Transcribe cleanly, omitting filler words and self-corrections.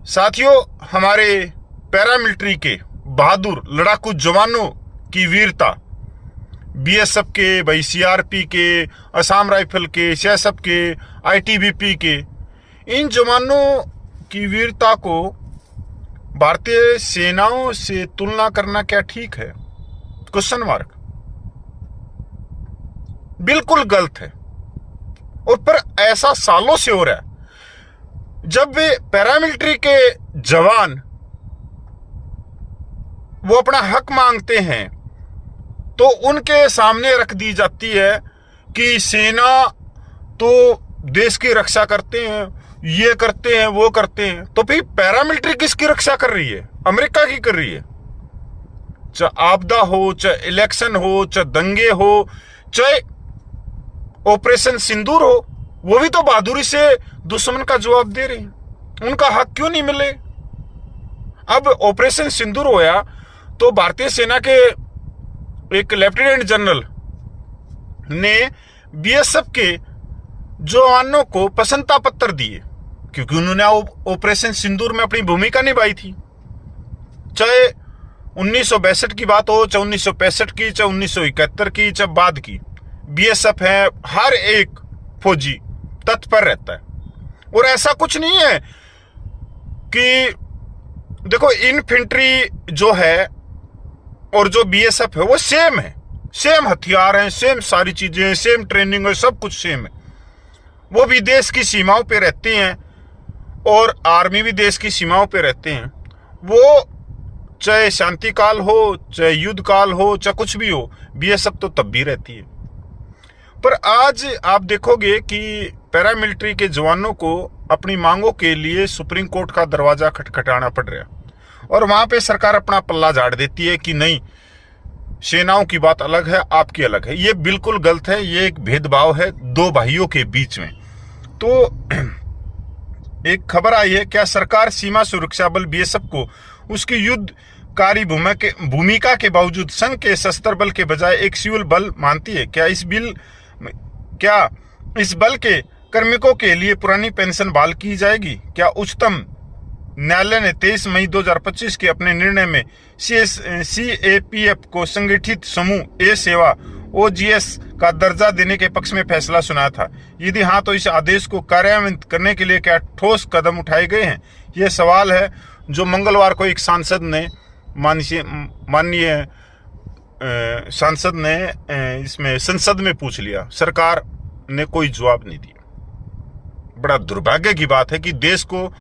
साथियों, हमारे पैरामिलिट्री के बहादुर लड़ाकू जवानों की वीरता, बीएसएफ के, भाई सीआरपी के, असम राइफल के, सीएसएफ के, आईटीबीपी के, इन जवानों की वीरता को भारतीय सेनाओं से तुलना करना क्या ठीक है? Question mark. बिल्कुल गलत है। और पर ऐसा सालों से हो रहा है। जब वे पैरामिलिट्री के जवान वो अपना हक मांगते हैं तो उनके सामने रख दी जाती है कि सेना तो देश की रक्षा करते हैं, ये करते हैं, वो करते हैं। तो फिर पैरामिलिट्री किसकी रक्षा कर रही है? अमेरिका की कर रही है। चाहे आपदा हो, चाहे इलेक्शन हो, चाहे दंगे हो, चाहे ऑपरेशन सिंदूर हो, वो भी तो बहादुरी से दुश्मन का जवाब दे रहे हैं। उनका हक क्यों नहीं मिले? अब ऑपरेशन सिंदूर होया तो भारतीय सेना के एक लेफ्टिनेंट जनरल ने बीएसएफ के जवानों को प्रसन्नता पत्र दिए, क्योंकि उन्होंने ऑपरेशन सिंदूर में अपनी भूमिका निभाई थी। चाहे 1962 की बात हो, चाहे 1965 की, चाहे 1971 की, चाहे बाद की, बीएसएफ है, हर एक फौजी तत्पर रहता है। और ऐसा कुछ नहीं है कि देखो, इन्फेंट्री जो है और जो बीएसएफ है वो सेम है, सेम हथियार हैं, सेम सारी चीजें, सेम ट्रेनिंग है, सब कुछ सेम है। वो भी देश की सीमाओं पे रहते हैं और आर्मी भी देश की सीमाओं पे रहते हैं। वो चाहे शांति काल हो, चाहे युद्ध काल हो, चाहे कुछ भी हो, बीएसएफ तो तब भी रहती है। पर आज आप देखोगे कि पैरामिलिट्री के जवानों को अपनी मांगों के लिए सुप्रीम कोर्ट का दरवाजा खटखटाना पड़ रहा है और वहां पे सरकार अपना पल्ला झाड़ देती है कि नहीं, सेनाओं की बात अलग है, आपकी अलग है। ये बिल्कुल गलत है। ये एक भेदभाव है दो भाइयों के बीच में। तो एक खबर आई है, क्या सरकार सीमा सुरक्षा बल बीएसएफ को उसकी युद्धकारी भूमिका के बावजूद संघ के सशस्त्र बल के बजाय एक सिविल बल मानती है? क्या इस बल के कार्मिकों के लिए पुरानी पेंशन बहाल की जाएगी? क्या उच्चतम न्यायालय ने 23 मई 2025 के अपने निर्णय में सीएपीएफ को संगठित समूह ए सेवा ओजीएस का दर्जा देने के पक्ष में फैसला सुनाया था? यदि हाँ, तो इस आदेश को कार्यान्वित करने के लिए क्या ठोस कदम उठाए गए हैं? यह सवाल है जो मंगलवार को एक सांसद ने, माननीय सांसद ने इसमें संसद में पूछ लिया। सरकार ने कोई जवाब नहीं दिया। बड़ा दुर्भाग्य की बात है कि देश को